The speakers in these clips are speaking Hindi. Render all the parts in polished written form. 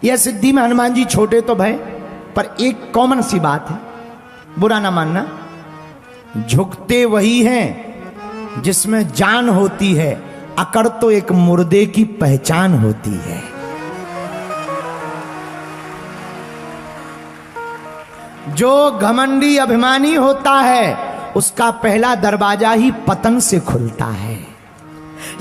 यह सिद्धि में हनुमान जी छोटे तो भय, पर एक कॉमन सी बात है, बुरा ना मानना, झुकते वही हैं जिसमें जान होती है, अकड़ तो एक मुर्दे की पहचान होती है। जो घमंडी अभिमानी होता है उसका पहला दरवाजा ही पतन से खुलता है।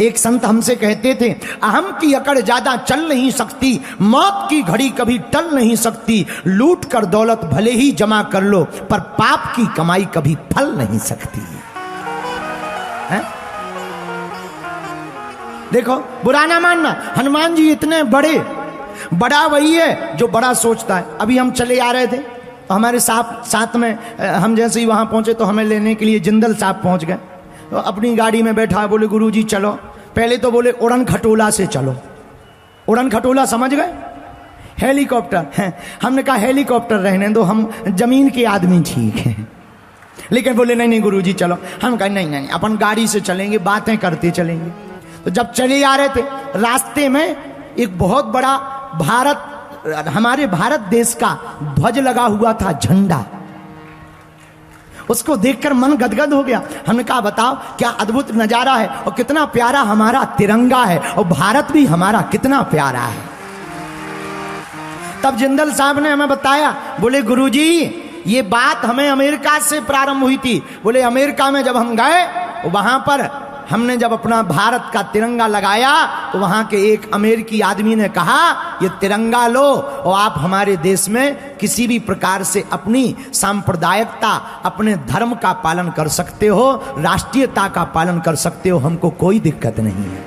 एक संत हमसे कहते थे, अहम की अकड़ ज्यादा चल नहीं सकती, मौत की घड़ी कभी टल नहीं सकती, लूट कर दौलत भले ही जमा कर लो, पर पाप की कमाई कभी फल नहीं सकती है? देखो, बुरा ना मानना, हनुमान जी इतने बड़े, बड़ा वही है जो बड़ा सोचता है। अभी हम चले आ रहे थे तो हमारे साथ में हम जैसे ही वहां पहुंचे तो हमें लेने के लिए जिंदल साहब पहुंच गए। तो अपनी गाड़ी में बैठा, बोले गुरुजी चलो। पहले तो बोले उड़न खटोला से चलो। उड़न खटोला समझ गए? हेलीकॉप्टर है। हमने कहा हेलीकॉप्टर रहने दो, हम जमीन के आदमी ठीक हैं। लेकिन बोले नहीं नहीं गुरुजी चलो। हम कहा नहीं नहीं, अपन गाड़ी से चलेंगे, बातें करते चलेंगे। तो जब चले आ रहे थे, रास्ते में एक बहुत बड़ा हमारे भारत देश का ध्वज लगा हुआ था, झंडा। उसको देखकर मन गदगद हो गया। हमने कहा बताओ क्या अद्भुत नजारा है, और कितना प्यारा हमारा तिरंगा है, और भारत भी हमारा कितना प्यारा है। तब जिंदल साहब ने हमें बताया, बोले गुरुजी ये बात हमें अमेरिका से प्रारंभ हुई थी। बोले अमेरिका में जब हम गए, वहां पर हमने जब अपना भारत का तिरंगा लगाया तो वहां के एक अमेरिकी आदमी ने कहा, ये तिरंगा लो और आप हमारे देश में किसी भी प्रकार से अपनी सांप्रदायिकता, अपने धर्म का पालन कर सकते हो, राष्ट्रीयता का पालन कर सकते हो, हमको कोई दिक्कत नहीं है।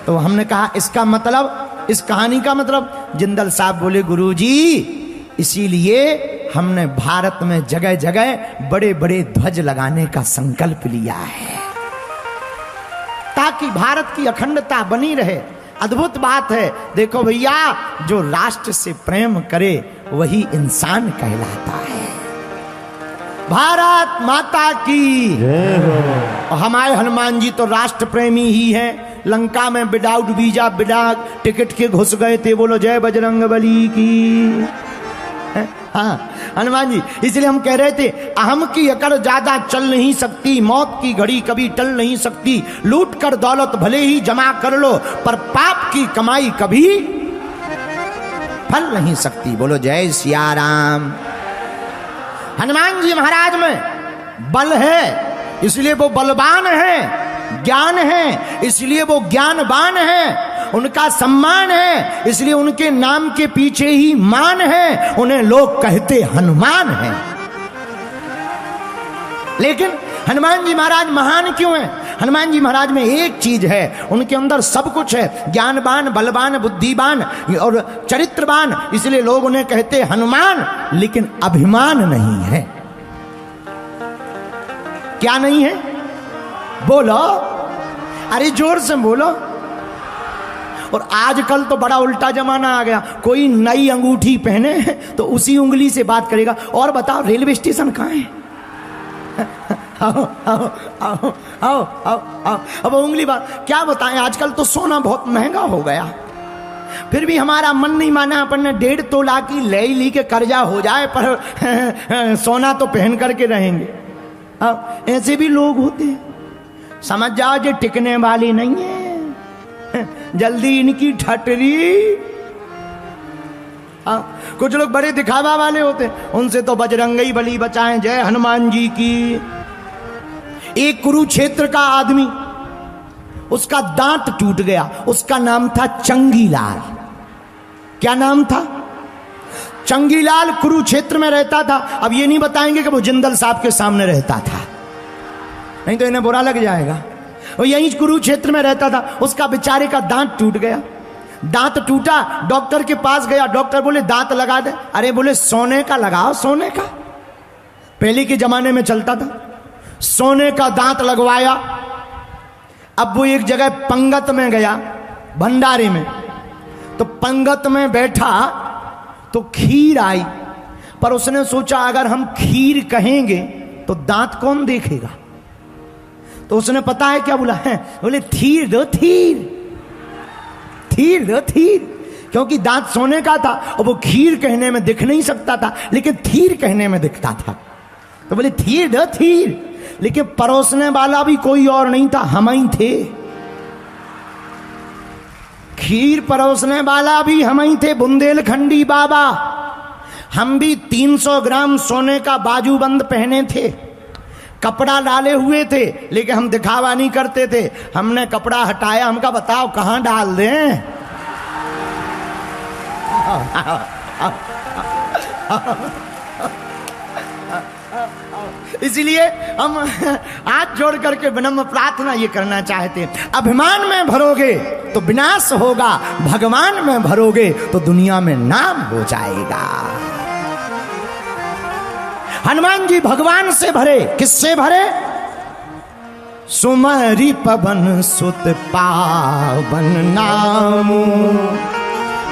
तो हमने कहा इसका मतलब, इस कहानी का मतलब? जिंदल साहब बोले गुरुजी इसीलिए हमने भारत में जगह जगह बड़े बड़े ध्वज लगाने का संकल्प लिया है, ताकि भारत की अखंडता बनी रहे। अद्भुत बात है। देखो भैया, जो राष्ट्र से प्रेम करे वही इंसान कहलाता है। भारत माता की जय हो। हमारे हनुमान जी तो राष्ट्र प्रेमी ही हैं। लंका में विदाउट वीजा, बिना टिकट के घुस गए थे। बोलो जय बजरंगबली की। हाँ हनुमान जी, इसलिए हम कह रहे थे, अहम की अकड़ ज्यादा चल नहीं सकती, मौत की घड़ी कभी टल नहीं सकती, लूट कर दौलत भले ही जमा कर लो, पर पाप की कमाई कभी फल नहीं सकती। बोलो जय सिया राम। हनुमान जी महाराज में बल है इसलिए वो बलवान है, ज्ञान है इसलिए वो ज्ञानवान है, उनका सम्मान है इसलिए उनके नाम के पीछे ही मान है, उन्हें लोग कहते हनुमान हैं। लेकिन हनुमान जी महाराज महान क्यों हैं? हनुमान जी महाराज में एक चीज है, उनके अंदर सब कुछ है, ज्ञानवान, बलवान, बुद्धिवान और चरित्रवान, इसलिए लोग उन्हें कहते हनुमान। लेकिन अभिमान नहीं है। क्या नहीं है? बोलो, अरे जोर से बोलो। और आजकल तो बड़ा उल्टा जमाना आ गया, कोई नई अंगूठी पहने तो उसी उंगली से बात करेगा। और बताओ रेलवे स्टेशन कहाँ है? आओ आओ आओ आओ आओ आओ, अब उंगली बात क्या बताएं। आजकल तो सोना बहुत महंगा हो गया, फिर भी हमारा मन नहीं माना। अपन ने 1.5 तोला की ले ली के कर्जा हो जाए, पर सोना तो पहन करके रहेंगे। अब ऐसे भी लोग होते हैं, समझ जाओ जो टिकने वाली नहीं है, जल्दी इनकी ठटरी। कुछ लोग बड़े दिखावा वाले होते हैं, उनसे तो बजरंगी बली बचाएं। जय हनुमान जी की। एक कुरुक्षेत्र का आदमी, उसका दांत टूट गया, उसका नाम था चंगीलाल। क्या नाम था? चंगीलाल कुरुक्षेत्र में रहता था। अब ये नहीं बताएंगे कि वो जिंदल साहब के सामने रहता था, नहीं तो इन्हें बुरा लग जाएगा। वो यहीं कुरुक्षेत्र में रहता था। उसका बेचारे का दांत टूट गया। दांत टूटा, डॉक्टर के पास गया, डॉक्टर बोले दांत लगा दे। अरे बोले सोने का लगाओ, सोने का, पहले के जमाने में चलता था। सोने का दांत लगवाया। अब वो एक जगह पंगत में गया, भंडारे में, तो पंगत में बैठा तो खीर आई, पर उसने सोचा अगर हम खीर कहेंगे तो दांत कौन देखेगा, तो उसने पता है क्या बोला है? बोले थीर दो, थीर, थीर दो, थीर। क्योंकि दांत सोने का था और वो खीर कहने में दिख नहीं सकता था, लेकिन थीर कहने में दिखता था। तो बोले थीर दो थीर, लेकिन परोसने वाला भी कोई और नहीं था, हम ही थे। खीर परोसने वाला भी हम ही थे, बुंदेलखंडी बाबा। हम भी 300 ग्राम सोने का बाजूबंद पहने थे, कपड़ा डाले हुए थे, लेकिन हम दिखावा नहीं करते थे। हमने कपड़ा हटाया, हमका बताओ कहां डाल दें। इसलिए हम हाथ जोड़ करके विनम्र प्रार्थना ये करना चाहते हैं, अभिमान में भरोगे तो विनाश होगा, भगवान में भरोगे तो दुनिया में नाम हो जाएगा। हनुमान जी भगवान से भरे, किससे भरे? सुमरि पवन सुत पावन नाम,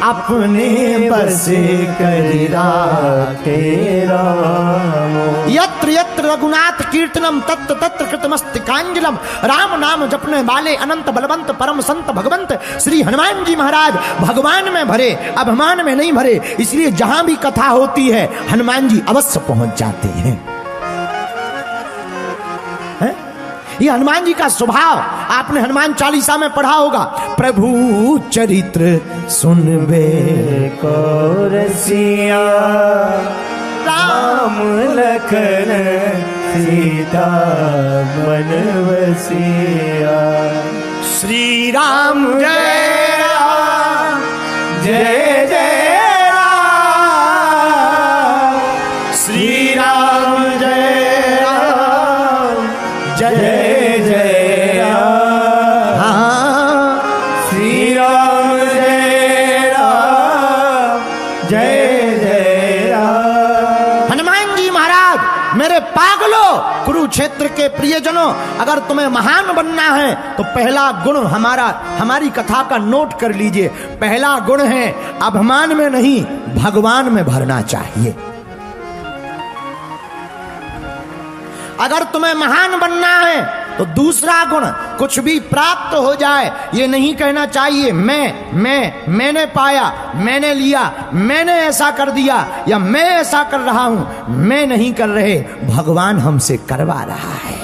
अपने बसे करि राखे राम। यत्र यत्र रघुनाथ कीर्तनम तत्र तत्र कृतमस्तकांजलम। राम नाम जपने वाले अनंत बलवंत परम संत भगवंत श्री हनुमान जी महाराज भगवान में भरे, अभिमान में नहीं भरे। इसलिए जहां भी कथा होती है हनुमान जी अवश्य पहुंच जाते हैं। ये हनुमान जी का स्वभाव आपने हनुमान चालीसा में पढ़ा होगा। प्रभु चरित्र सुनबे को रसिया, राम लखन सीता मन बसिया। श्री राम जय राम जय जय राम, श्री राम जय राम जय कुरुक्षेत्र के प्रियजनों। अगर तुम्हें महान बनना है तो पहला गुण हमारी कथा का नोट कर लीजिए। पहला गुण है अभिमान में नहीं, भगवान में भरना चाहिए। अगर तुम्हें महान बनना है तो दूसरा गुण, कुछ भी प्राप्त हो जाए ये नहीं कहना चाहिए मैंने पाया, मैंने लिया, मैंने ऐसा कर दिया या मैं ऐसा कर रहा हूं। मैं नहीं कर रहे, भगवान हमसे करवा रहा है।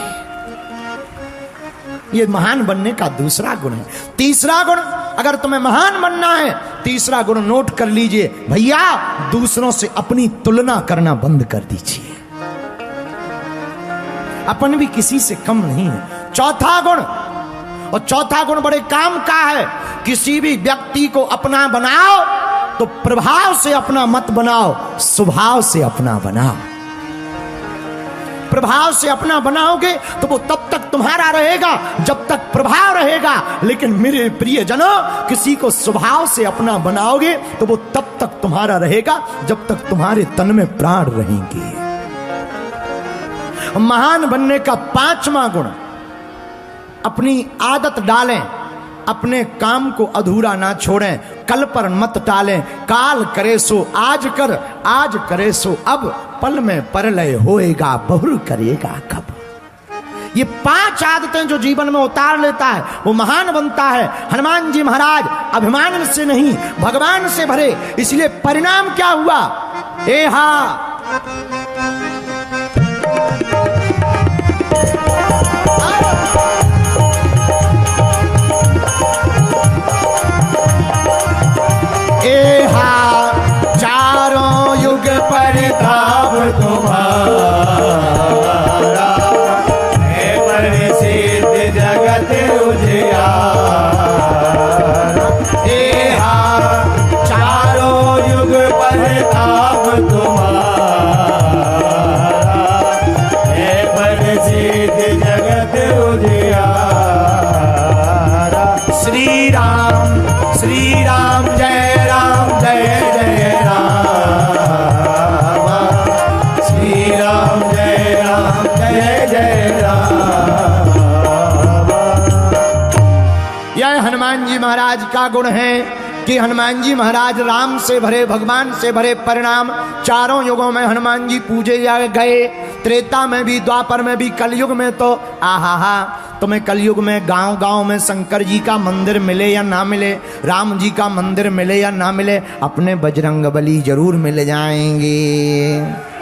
ये महान बनने का दूसरा गुण है। तीसरा गुण, अगर तुम्हें महान बनना है, तीसरा गुण नोट कर लीजिए भैया, दूसरों से अपनी तुलना करना बंद कर दीजिए। अपन भी किसी से कम नहीं है। चौथा गुण, और चौथा गुण बड़े काम का है, किसी भी व्यक्ति को अपना बनाओ तो प्रभाव से अपना मत बनाओ, स्वभाव से अपना बनाओ। प्रभाव से अपना बनाओगे तो वो तब तक तुम्हारा रहेगा जब तक प्रभाव रहेगा। लेकिन मेरे प्रियजनों, किसी को स्वभाव से अपना बनाओगे तो वो तब तक तुम्हारा रहेगा जब तक तुम्हारे तन में प्राण रहेंगे। महान बनने का पांचवा गुण, अपनी आदत डालें, अपने काम को अधूरा ना छोड़ें, कल पर मत टालें। काल करे सो आज कर, आज करे सो अब, पल में परलय होएगा, बहुर करेगा कब। ये 5 आदतें जो जीवन में उतार लेता है वो महान बनता है। हनुमान जी महाराज अभिमान से नहीं, भगवान से भरे। इसलिए परिणाम क्या हुआ? चारों युग परिताप तुम्हारा, है प्रसिद्ध जगत उजियारा। चारों युग परिताप तुम्हारा, है प्रसिद्ध जगत उजियारा। श्री राम जय राम जय जय राम, श्री राम जय जय राम। यह हनुमान जी महाराज का गुण है कि हनुमान जी महाराज राम से भरे, भगवान से भरे। परिणाम, चारों युगों में हनुमान जी पूजे गए। त्रेता में भी, द्वापर में भी, कलयुग में तो आहा, तुम्हें कलयुग में गांव गांव में शंकर जी का मंदिर मिले या ना मिले, राम जी का मंदिर मिले या ना मिले, अपने बजरंगबली जरूर मिल जाएंगे।